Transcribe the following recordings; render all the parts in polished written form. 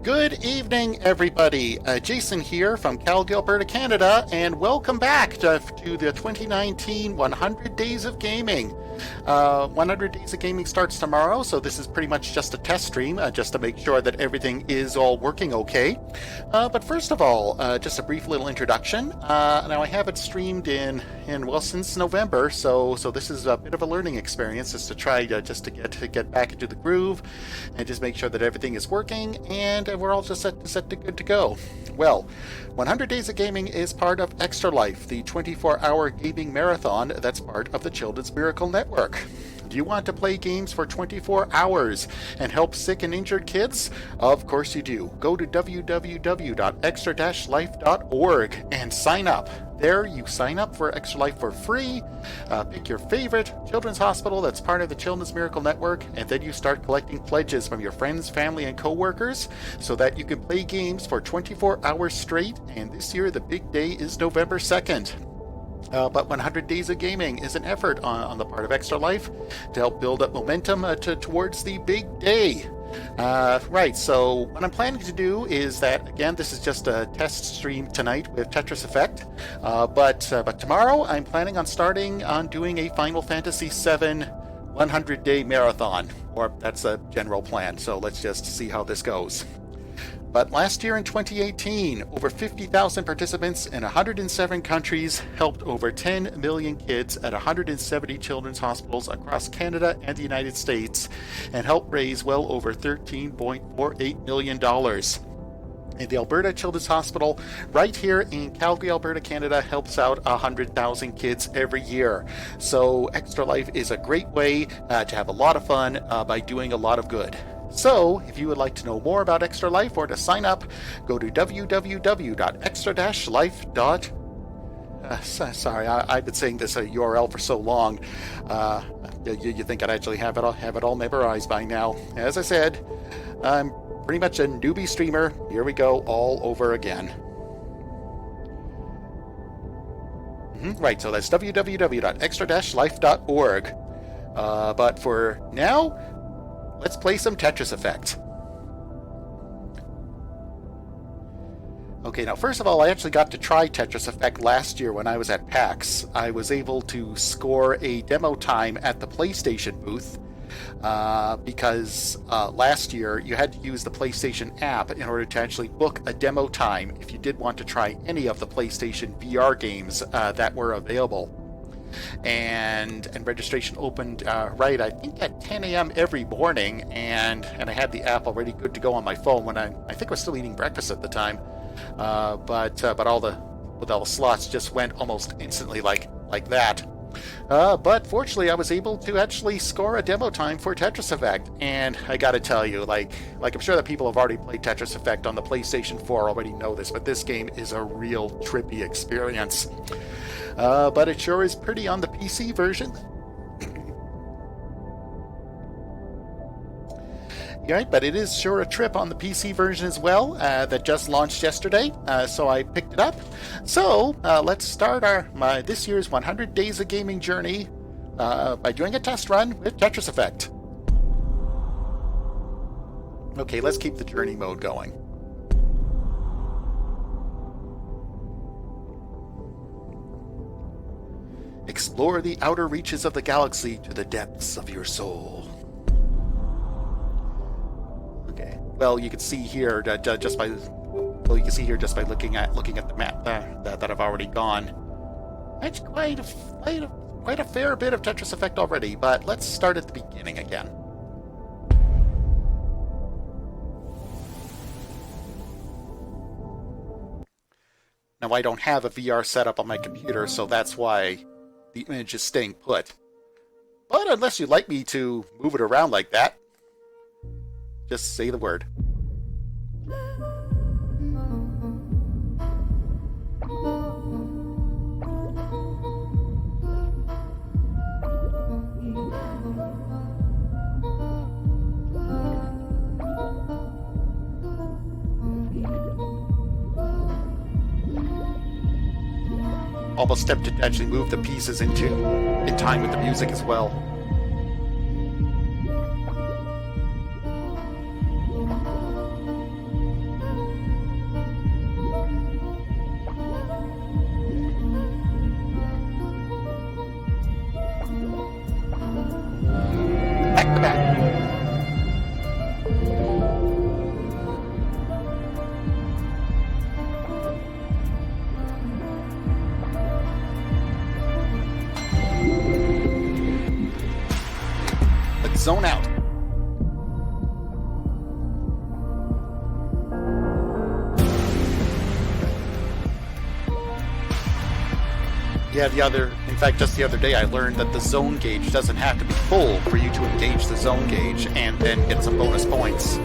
Good evening, everybody. Jason here from Calgary, Alberta, Canada, and welcome back to the 2019 100 Days of Gaming. 100 Days of Gaming starts tomorrow, so this is pretty much just a test stream, just to make sure that everything is all working okay. But first of all, just a brief little introduction. Now I haven't streamed since November, so this is a bit of a learning experience, just to try to get back into the groove and just make sure that everything is working and we're all just set to good to go. Well, 100 Days of Gaming is part of Extra Life, the 24-hour gaming marathon that's part of the Children's Miracle Network. Do you want to play games for 24 hours and help sick and injured kids? Of course you do. Go to www.extra-life.org and sign up. There you sign up for Extra Life for free, pick your favorite children's hospital that's part of the Children's Miracle Network, and then you start collecting pledges from your friends, family, and co-workers so that you can play games for 24 hours straight, and this year the big day is November 2nd. But 100 Days of Gaming is an effort on the part of Extra Life to help build up momentum towards the big day. Right, so what I'm planning to do is that, again, this is just a test stream tonight with Tetris Effect, but tomorrow I'm planning on starting on doing a Final Fantasy VII 100-day marathon, or that's a general plan, so let's just see how this goes. But last year in 2018, over 50,000 participants in 107 countries helped over 10 million kids at 170 children's hospitals across Canada and the United States and helped raise well over $13.48 million. And the Alberta Children's Hospital right here in Calgary, Alberta, Canada helps out 100,000 kids every year. So Extra Life is a great way to have a lot of fun by doing a lot of good. So, if you would like to know more about Extra Life or to sign up, go to www.extra-life. Sorry, I've been saying this URL for so long. You think I'd actually have it all memorized by now. As I said, I'm pretty much a newbie streamer. Here we go, all over again. Right, so that's www.extra-life.org. But for now, let's play some Tetris Effect. Okay, now first of all, I actually got to try Tetris Effect last year when I was at PAX. I was able to score a demo time at the PlayStation booth because last year you had to use the PlayStation app in order to actually book a demo time if you did want to try any of the PlayStation VR games that were available. And registration opened right, I think at 10 a.m. every morning, and I had the app already good to go on my phone when I think I was still eating breakfast at the time. But all the slots just went almost instantly like that. But fortunately, I was able to actually score a demo time for Tetris Effect, and I gotta tell you, like I'm sure that people have already played Tetris Effect on the PlayStation 4 already know this, but this game is a real trippy experience. But it sure is pretty on the PC version. Right, but it is sure a trip on the PC version as well, that just launched yesterday, so I picked it up. So let's start this year's 100 Days of Gaming journey by doing a test run with Tetris Effect. Okay, let's keep the journey mode going. Explore the outer reaches of the galaxy to the depths of your soul. Okay. Well, you can see here just by looking at the map that I've already gone. That's quite a fair bit of Tetris Effect already. But let's start at the beginning again. Now I don't have a VR setup on my computer, so that's why the image is staying put. But unless you'd like me to move it around like that, just say the word. Almost tempted to actually move the pieces in time with the music as well. zone out. Yeah, in fact, just the other day I learned that the zone gauge doesn't have to be full for you to engage the zone gauge and then get some bonus points.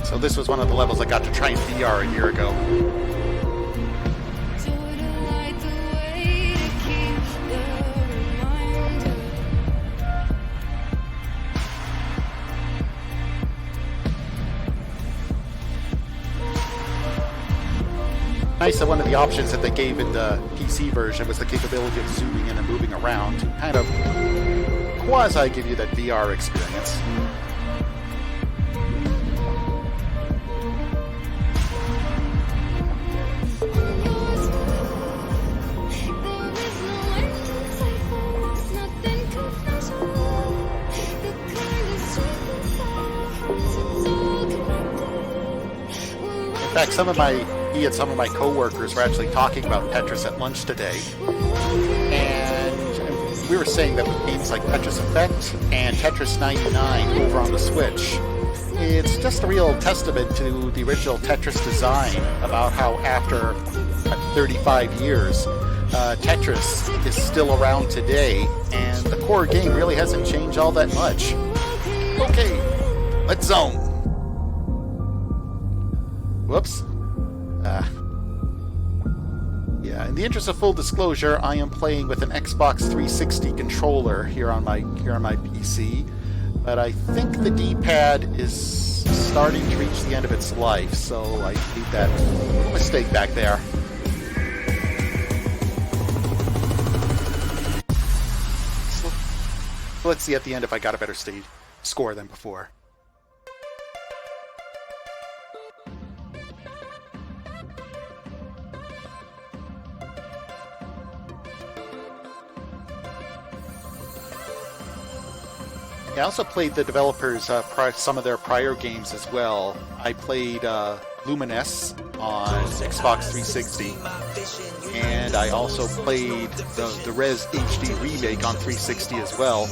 So this was one of the levels I got to try in VR a year ago. Nice that one of the options that they gave in the PC version was the capability of zooming in and moving around to kind of quasi give you that VR experience. In fact, me and some of my co-workers were actually talking about Tetris at lunch today, and we were saying that with games like Tetris Effect and Tetris 99 over on the Switch, it's just a real testament to the original Tetris design about how after 35 years, Tetris is still around today, and the core game really hasn't changed all that much. Okay, let's zone. Whoops. Yeah, in the interest of full disclosure, I am playing with an Xbox 360 controller here on my PC, but I think the D-pad is starting to reach the end of its life, so I made that mistake back there. So let's see at the end if I got a better score than before. I also played the developers' some of their prior games as well. I played Luminous on Xbox 360, and I also played the Res HD remake on 360 as well.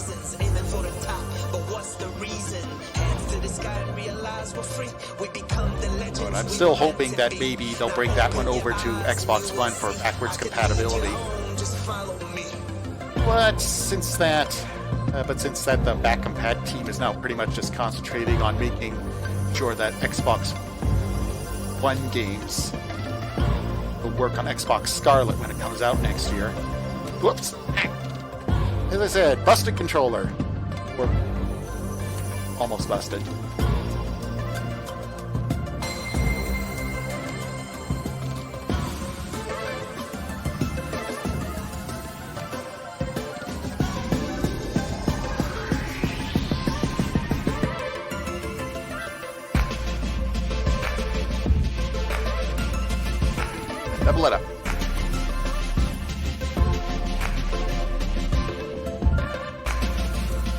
But I'm still hoping that maybe they'll bring that one over to Xbox One for backwards compatibility. But since that the back compat team is now pretty much just concentrating on making sure that Xbox One games will work on Xbox Scarlet when it comes out next year. Whoops! As I said, busted controller. Or almost busted. Double it up.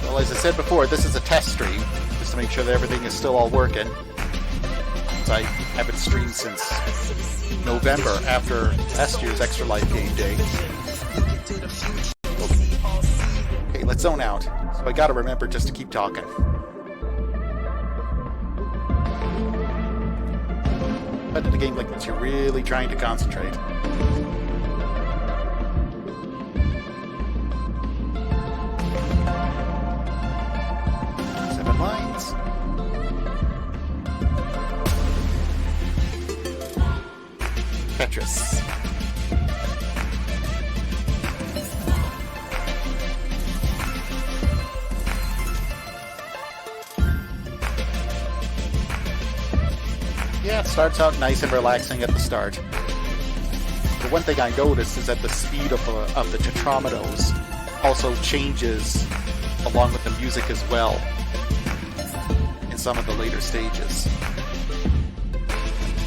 Well, as I said before, this is a test stream, just to make sure that everything is still all working. Since I haven't streamed since November, after last year's Extra Life Game Day. Okay, let's zone out. So I gotta remember just to keep talking. But in a game like this, you're really trying to concentrate. 7 lines. Tetris. Yeah, it starts out nice and relaxing at the start. The one thing I noticed is that the speed of the tetrometers also changes along with the music as well in some of the later stages.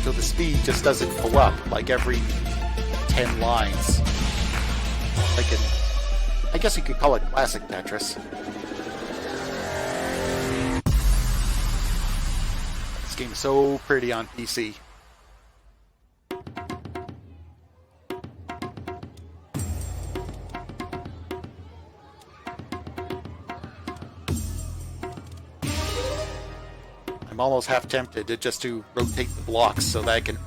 so the speed just doesn't go up like every 10 lines. I guess you could call it classic Tetris. This game is so pretty on PC. I'm almost half tempted to just to rotate the blocks so that I can,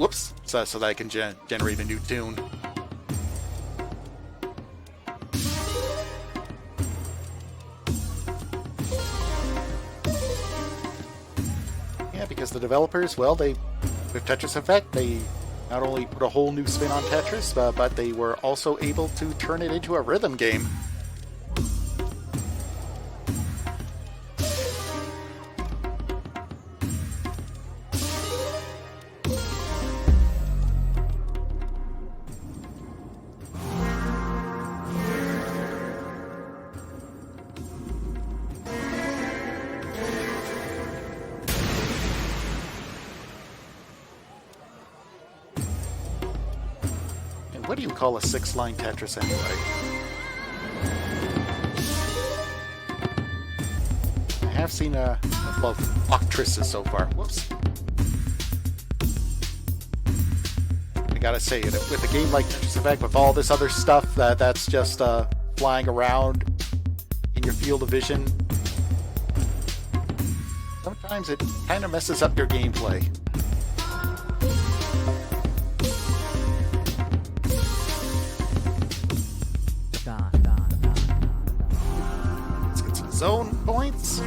so that I can generate a new tune. Yeah, because the developers, well, with Tetris Effect, they not only put a whole new spin on Tetris, but they were also able to turn it into a rhythm game. What do you call a 6-line Tetris anyway? I have seen a couple of octrices so far. Whoops. I gotta say, with a game like Tetris Effect, with all this other stuff that's just flying around in your field of vision, sometimes it kind of messes up your gameplay. Zone points.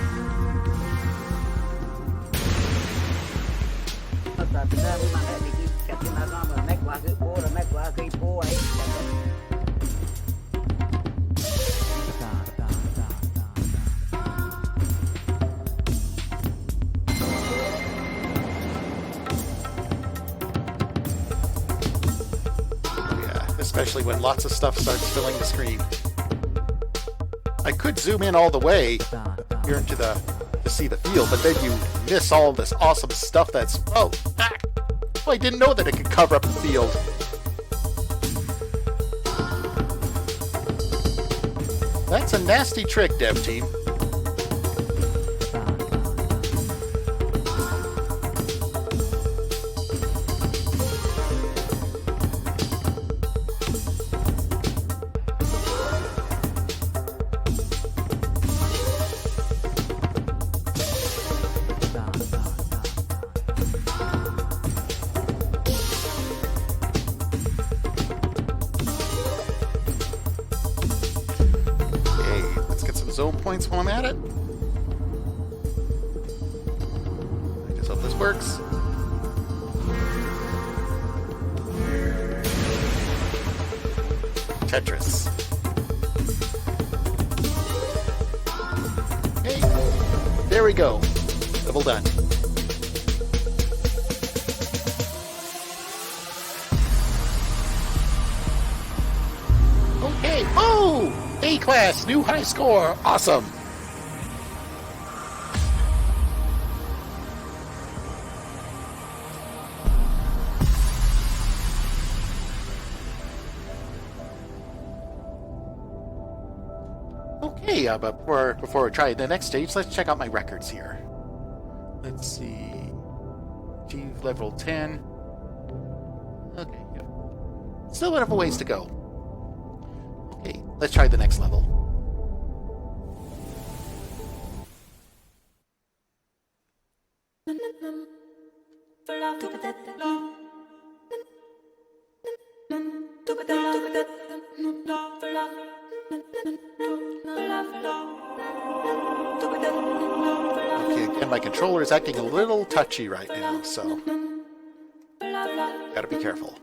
Yeah, especially when lots of stuff starts filling the screen. I could zoom in all the way here into to see the field, but then you miss all this awesome stuff that's... Oh, I didn't know that it could cover up the field. That's a nasty trick, dev team. Zone points while I'm at it. I just hope this works. Tetris. Hey, there we go. Level done. Okay. Oh! A class, new high score, awesome! Okay, but before I try the next stage, let's check out my records here. Let's see. Achieve level 10. Okay, yeah. Still have a ways to go. Okay, let's try the next level. Okay, again, my controller is acting a little touchy right now, so gotta be careful.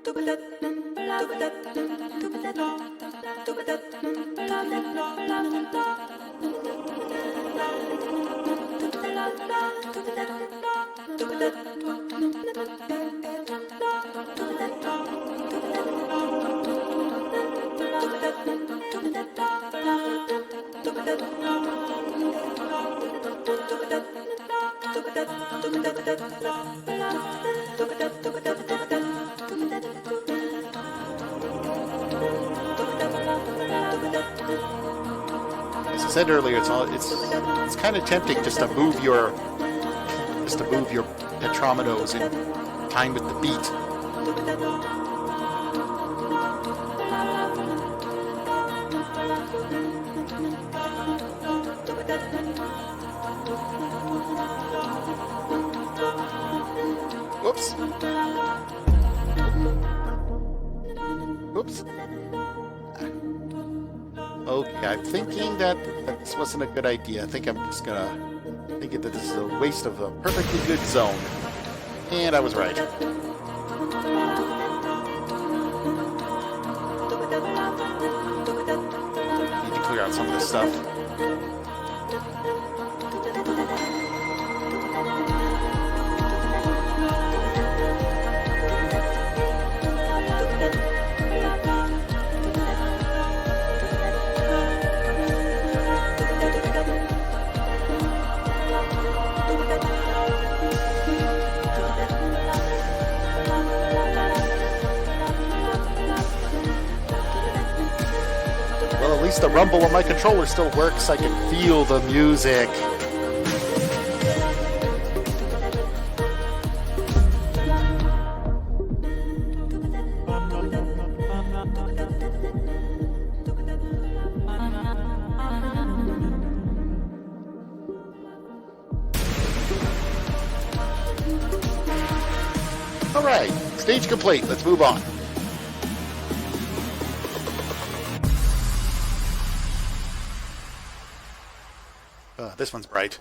said earlier, it's kind of tempting just to move your tetrominos in time with the beat. Whoops. Oops. Okay, I'm thinking that this wasn't a good idea. I think I'm just gonna think that this is a waste of a perfectly good zone. And I was right. Need to clear out some of this stuff. At least the rumble on my controller still works. I can feel the music. All right, stage complete. Let's move on. This one's bright.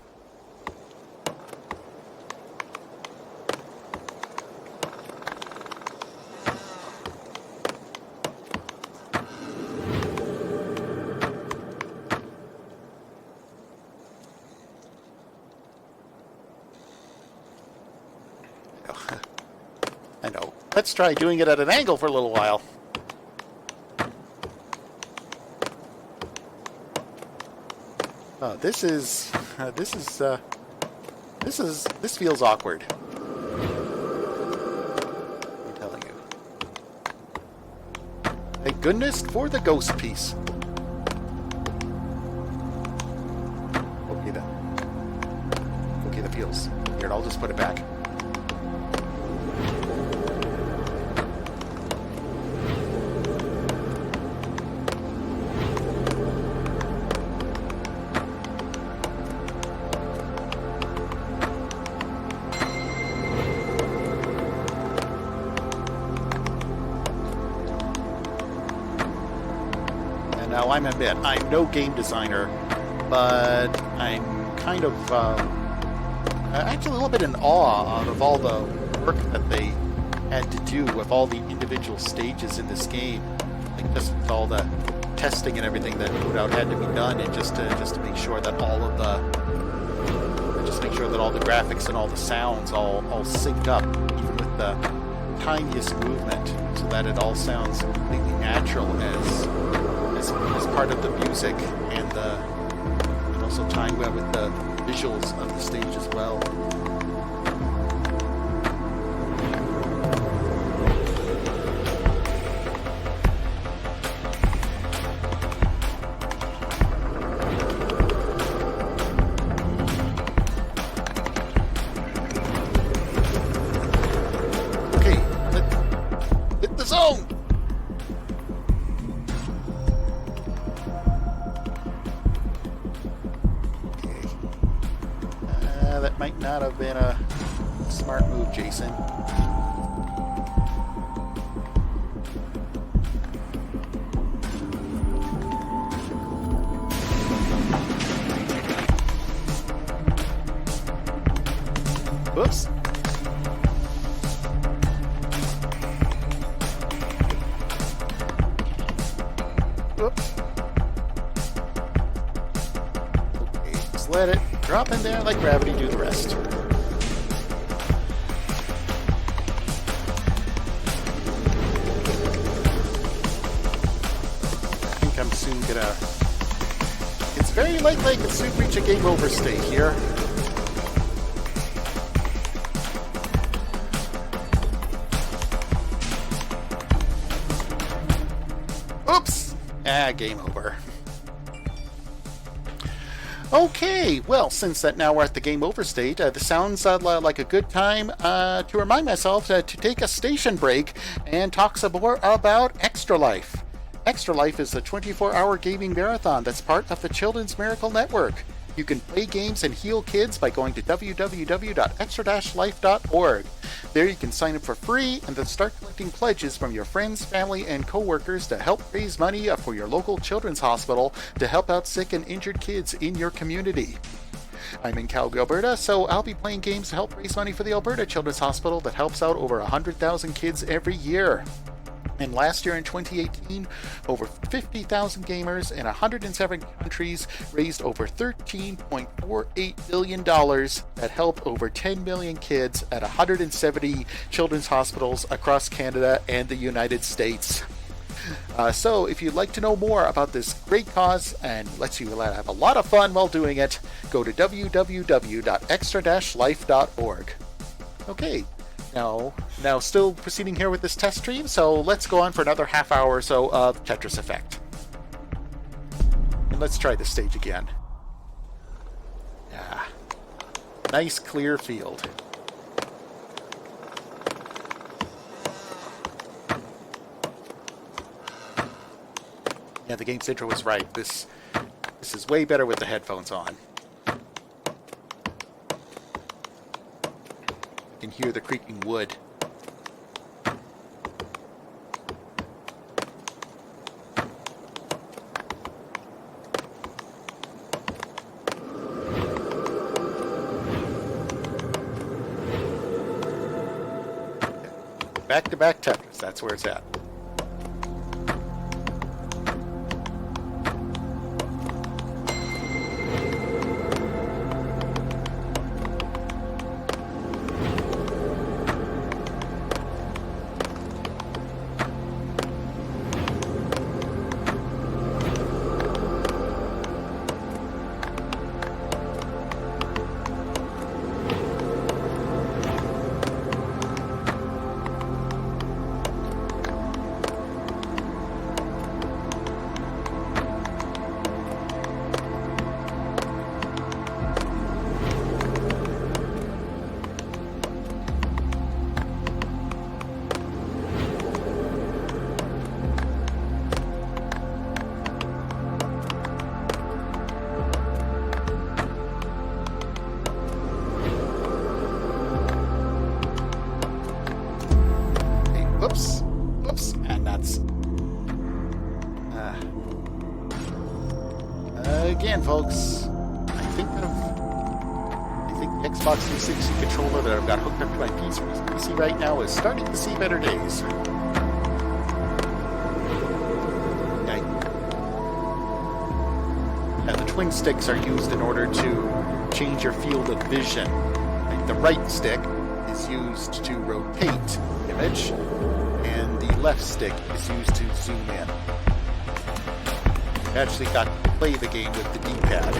I know. Let's try doing it at an angle for a little while. This feels awkward. I'm telling you. Thank goodness for the ghost piece. Okay, that feels. Here, I'll just put it back. Now, I'm no game designer, but I'm kind of actually a little bit in awe of all the work that they had to do with all the individual stages in this game, like just with all the testing and everything that no doubt had to be done, and just to make sure that all the graphics and all the sounds all sync up, even with the tiniest movement, so that it all sounds completely natural as part of the music, and also tying well with the visuals of the stage as well. Okay, hit the zone! That might not have been a smart move, Jason. Whoops. Whoops. Okay, just let it drop in there, like gravity, do the rest. I think I'm soon gonna... It's very likely I could soon reach a game over state here. Oops! Game over. Okay, well, since that now we're at the game over state, this sounds like a good time to remind myself to take a station break and talk some more about Extra Life. Extra Life is a 24-hour gaming marathon that's part of the Children's Miracle Network. You can play games and heal kids by going to www.extra-life.org. There you can sign up for free and then start collecting pledges from your friends, family, and coworkers to help raise money for your local children's hospital to help out sick and injured kids in your community. I'm in Calgary, Alberta, so I'll be playing games to help raise money for the Alberta Children's Hospital that helps out over 100,000 kids every year. And last year in 2018, over 50,000 gamers in 107 countries raised over $13.48 billion that helped over 10 million kids at 170 children's hospitals across Canada and the United States. So if you'd like to know more about this great cause and lets you have a lot of fun while doing it, go to www.extra-life.org. Okay. Now still proceeding here with this test stream, so let's go on for another half hour or so of Tetris Effect. And let's try this stage again. Yeah. Nice clear field. Yeah, the game's intro was right. This is way better with the headphones on. You can hear the creaking wood. Back-to-back Tetris, that's where it's at. Whoops, and that's again, folks. I think the Xbox 360 controller that I've got hooked up to my PC right now is starting to see better days. Yeah, the twin sticks are used in order to change your field of vision. The right stick is used to rotate the image, and the left stick is used to zoom in. I actually got to play the game with the D-pad.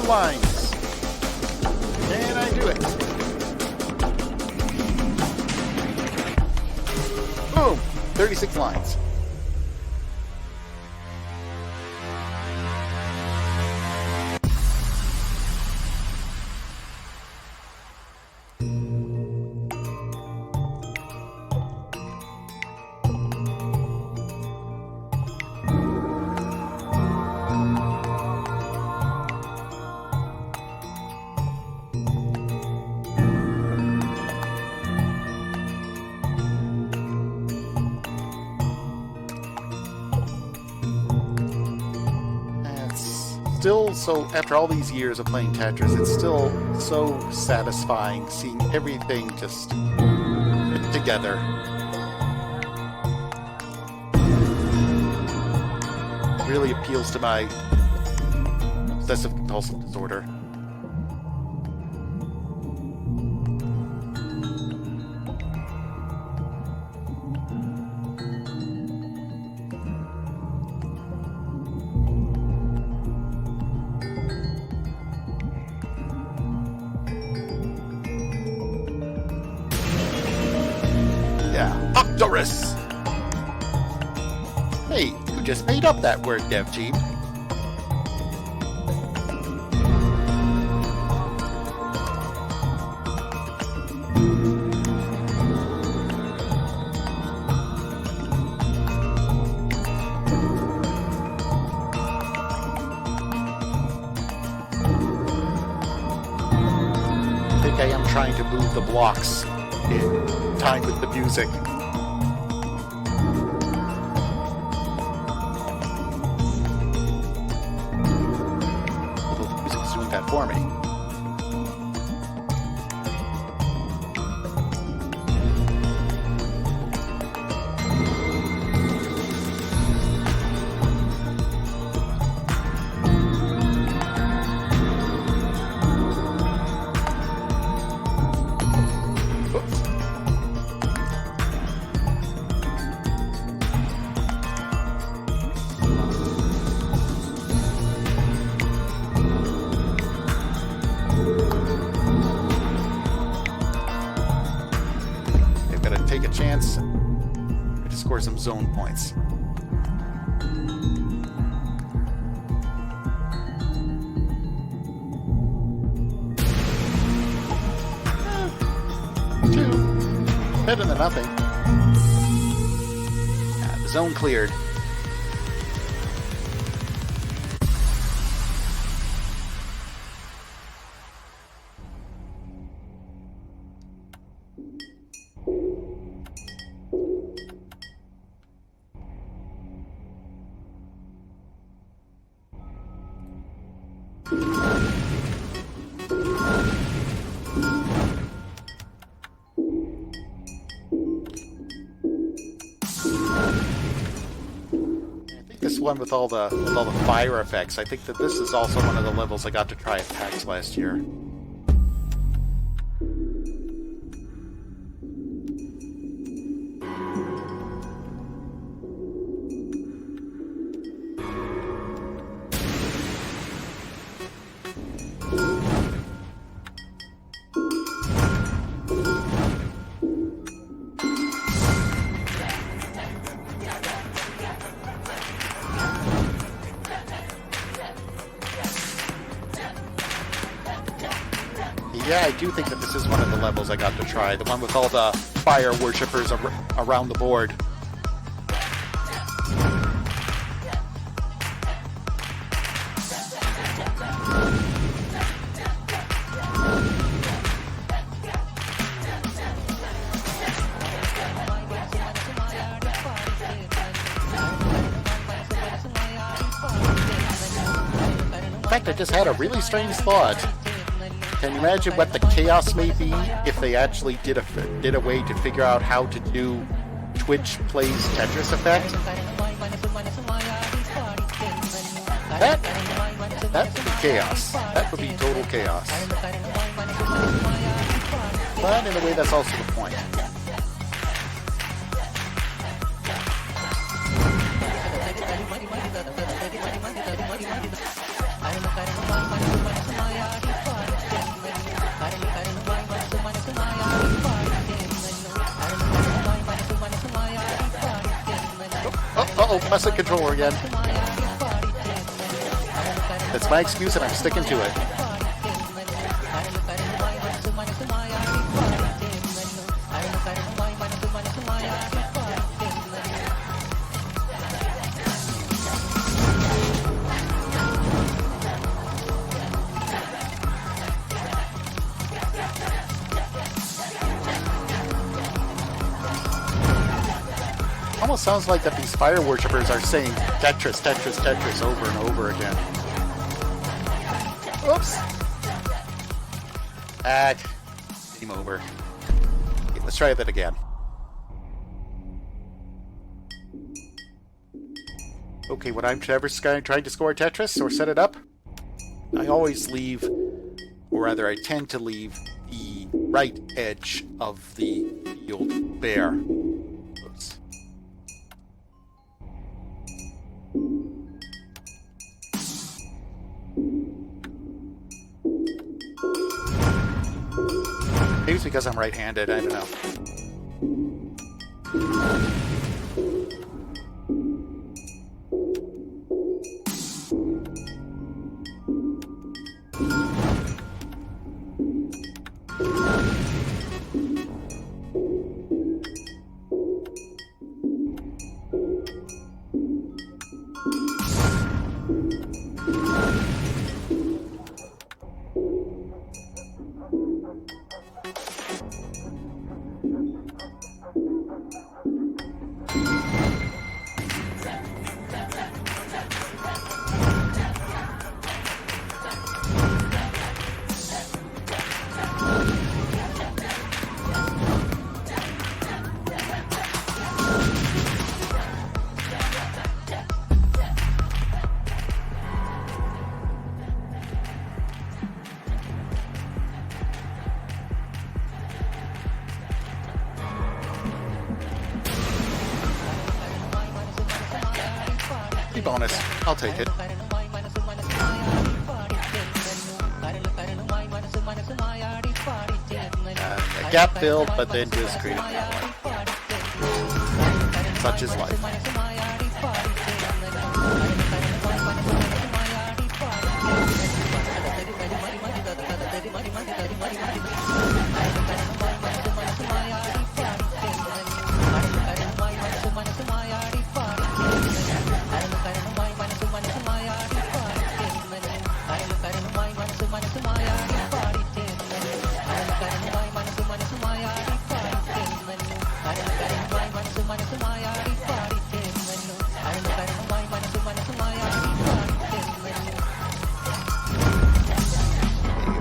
Lines. Can I do it? Boom! 36 lines. So after all these years of playing Tetris, it's still so satisfying seeing everything just put together. It really appeals to my obsessive compulsive disorder. Doris! Hey, you just made up that word, Dev Team. I am trying to move the blocks in time with the music. Although the music is doing that for me. Take a chance to score some zone points. Two. Better than nothing. The zone cleared. This one with all the fire effects. I think that this is also one of the levels I got to try at PAX last year. Yeah, I do think that this is one of the levels I got to try. The one with all the fire worshippers around the board. In fact, I just had a really strange thought. Can you imagine what the chaos may be if they actually did a way to figure out how to do Twitch plays Tetris Effect? That would be chaos. That would be total chaos. But in a way, that's also the point. Uh-oh, messing controller again. That's my excuse and I'm sticking to it. Almost sounds like that these fire worshippers are saying Tetris, Tetris, Tetris over and over again. Oops. Game over. Okay, let's try that again. Okay, when I'm trying to score Tetris or set it up, I always leave, or rather I tend to leave the right edge of the field bare. Oops. Maybe it's because I'm right-handed, I don't know. Free bonus. I'll take it. A gap filled, but then just create a new one. Such is life.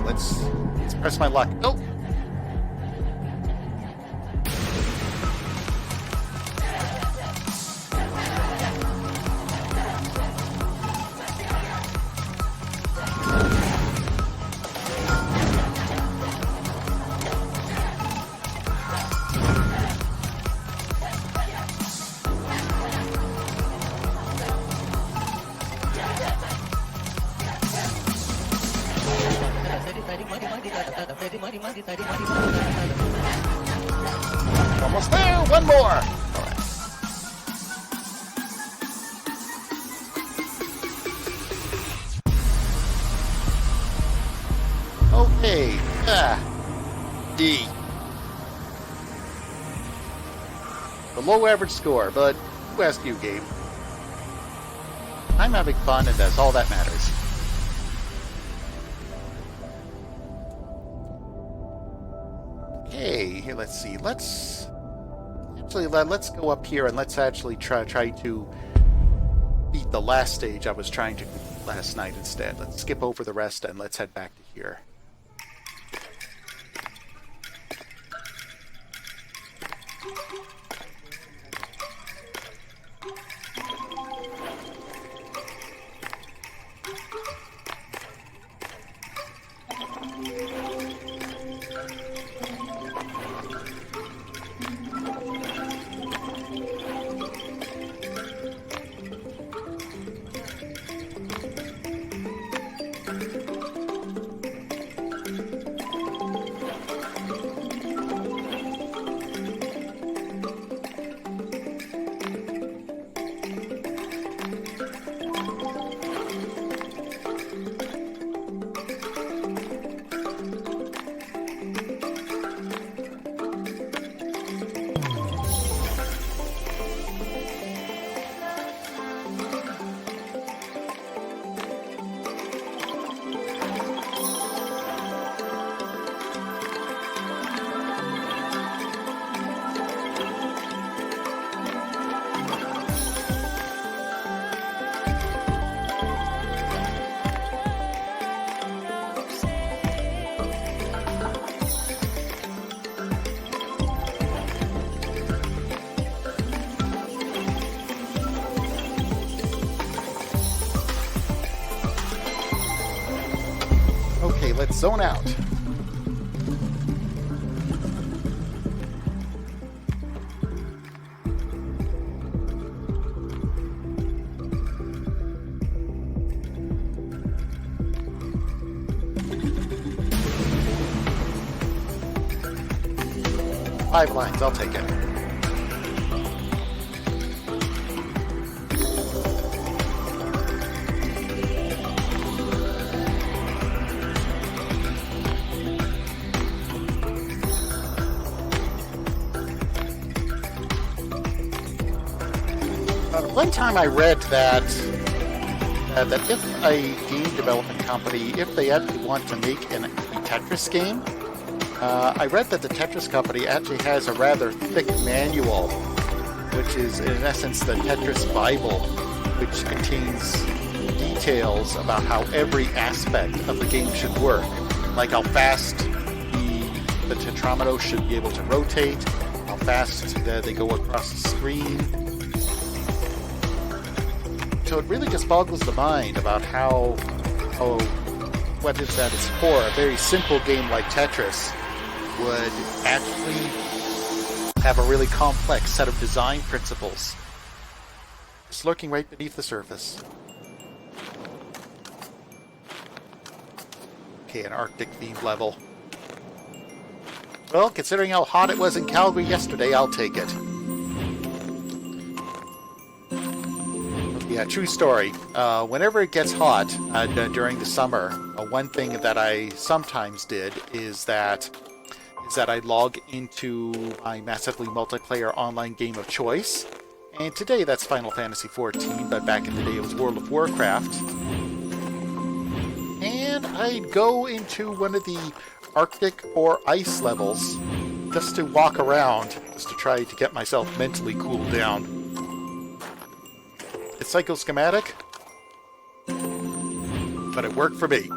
Let's press my luck. Oh! Almost there! One more! Alright. Okay. D. The low average score, but who asked you, game? I'm having fun, and that's all that matters. Okay, here, let's see. Let's go up here and let's actually try to beat the last stage I was trying to do last night instead. Let's skip over the rest and let's head back to here. Okay, let's zone out. Five lines, I'll take it. One time I read that if a game development company, if they actually want to make a Tetris game, I read that the Tetris company actually has a rather thick manual, which is in essence the Tetris Bible, which contains details about how every aspect of the game should work, like how fast the tetrameter should be able to rotate, how fast they go across the screen. So it really just boggles the mind about what is at its core, a very simple game like Tetris would actually have a really complex set of design principles. Just lurking right beneath the surface. Okay, an Arctic-themed level. Well, considering how hot it was in Calgary yesterday, I'll take it. Yeah, true story. Whenever it gets hot during the summer, one thing that I sometimes did is that I log into my massively multiplayer online game of choice. And today that's Final Fantasy XIV, but back in the day it was World of Warcraft. And I'd go into one of the Arctic or ice levels just to walk around, just to try to get myself mentally cooled down. It's psychoschematic, but it worked for me.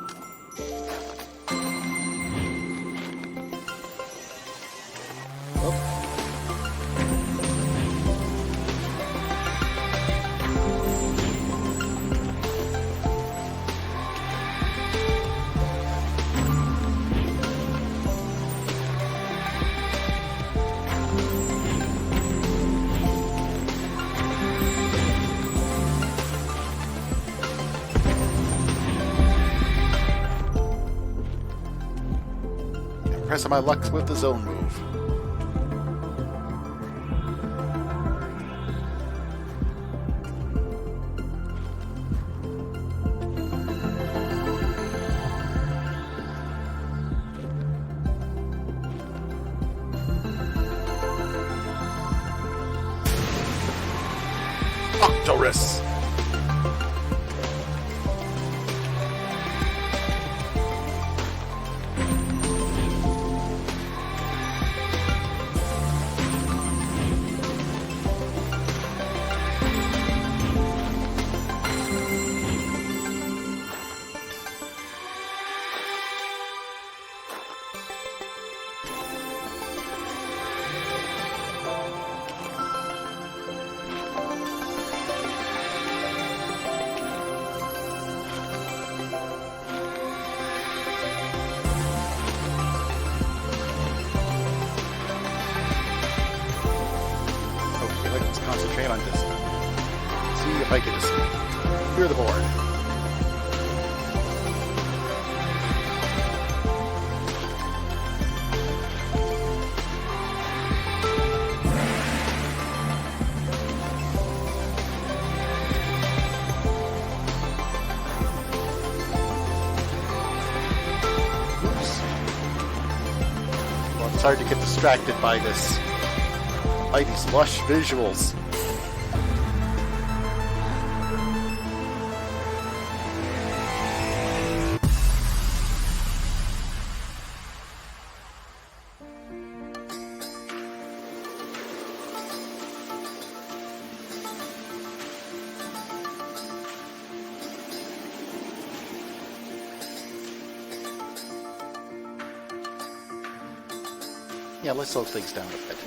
Pressing my luck with the zone move. Octorus! Concentrate on this. See if I can just clear the board. Oops. Well, it's hard to get distracted by this. By these lush visuals. Yeah, let's slow things down a bit.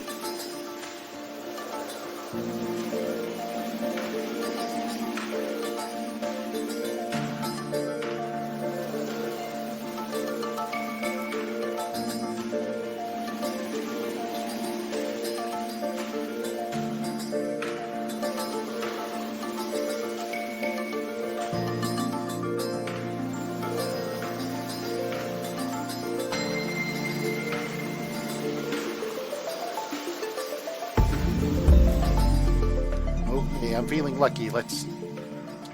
Okay, I'm feeling lucky. Let's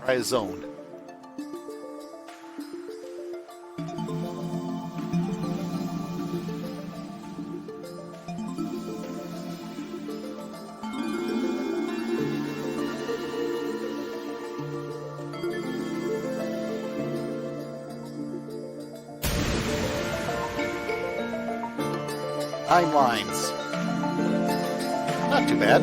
try a zone. Timelines. Not too bad.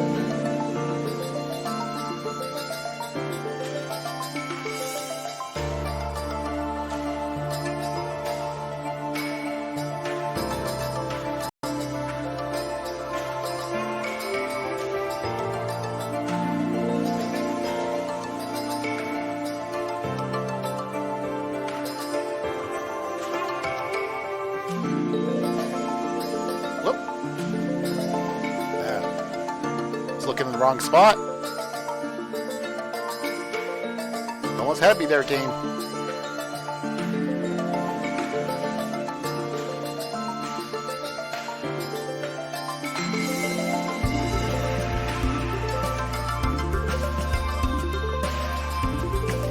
Looking in the wrong spot. almost had me there, team.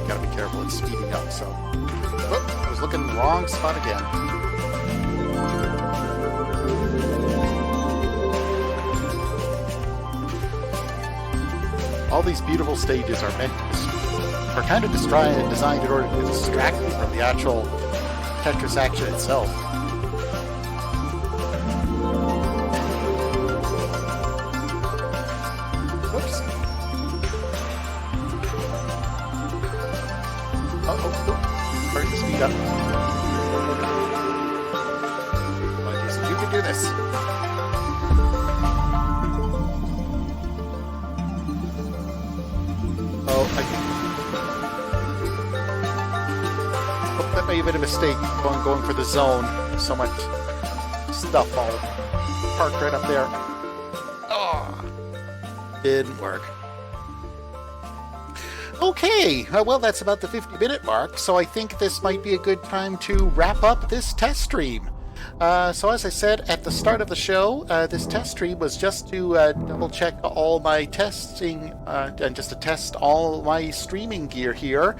Gotta be careful, it's speeding up, so... Oh, I was looking in the wrong spot again. All these beautiful stages are kind of designed in order to distract you from the actual Tetris action itself. Whoops. Uh-oh. Starting to speed up. But you can do this. That may have been a mistake going for the zone. So much stuff all parked right up there. Oh, didn't work. Okay, well that's about the 50-minute mark, so I think this might be a good time to wrap up this test stream. So as I said at the start of the show, this test stream was just to double check all my testing and just to test all my streaming gear here,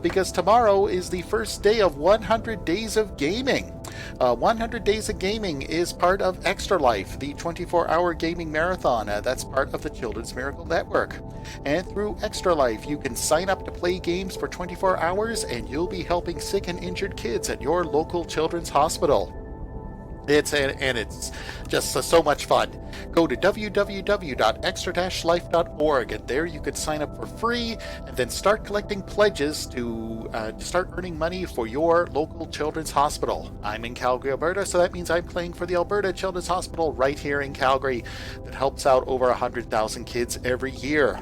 because tomorrow is the first day of 100 Days of Gaming. 100 Days of Gaming is part of Extra Life, the 24-hour gaming marathon. That's part of the Children's Miracle Network. And through Extra Life, you can sign up to play games for 24 hours, and you'll be helping sick and injured kids at your local children's hospital. It's just so much fun. Go to www.extra-life.org, and there you can sign up for free and then start collecting pledges to start earning money for your local children's hospital. I'm in Calgary, Alberta, so that means I'm playing for the Alberta Children's Hospital right here in Calgary that helps out over 100,000 kids every year.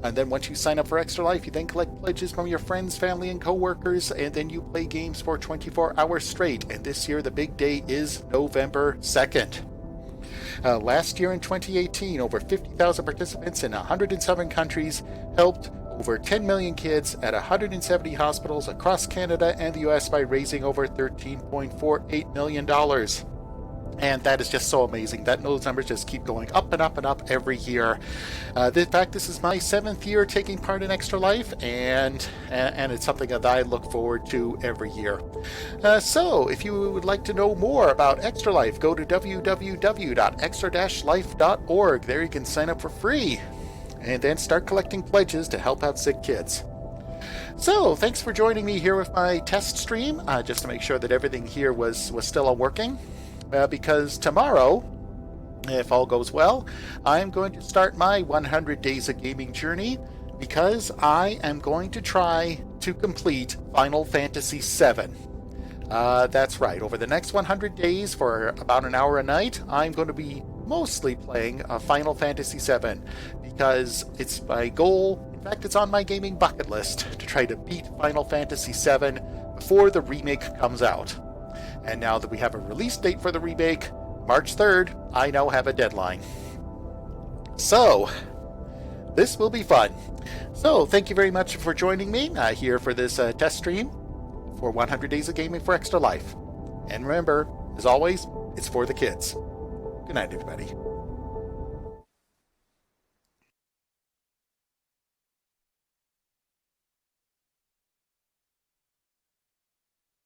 And then once you sign up for Extra Life, you then collect pledges from your friends, family, and co-workers, and then you play games for 24 hours straight. And this year, the big day is November 2nd. Last year in 2018, over 50,000 participants in 107 countries helped over 10 million kids at 170 hospitals across Canada and the US by raising over $13.48 million. And that is just so amazing that those numbers just keep going up and up and up every year. In fact, this is my 7th year taking part in Extra Life, and it's something that I look forward to every year. So if you would like to know more about Extra Life, go to www.extra-life.org. There you can sign up for free and then start collecting pledges to help out sick kids. So thanks for joining me here with my test stream, just to make sure that everything here was still working. Because tomorrow, if all goes well, I'm going to start my 100 Days of Gaming journey, because I am going to try to complete Final Fantasy VII. That's right, over the next 100 days for about an hour a night, I'm going to be mostly playing Final Fantasy VII, because it's my goal, in fact it's on my gaming bucket list, to try to beat Final Fantasy VII before the remake comes out. And now that we have a release date for the remake, March 3rd, I now have a deadline. So, this will be fun. So, thank you very much for joining me here for this test stream for 100 Days of Gaming for Extra Life. And remember, as always, it's for the kids. Good night, everybody.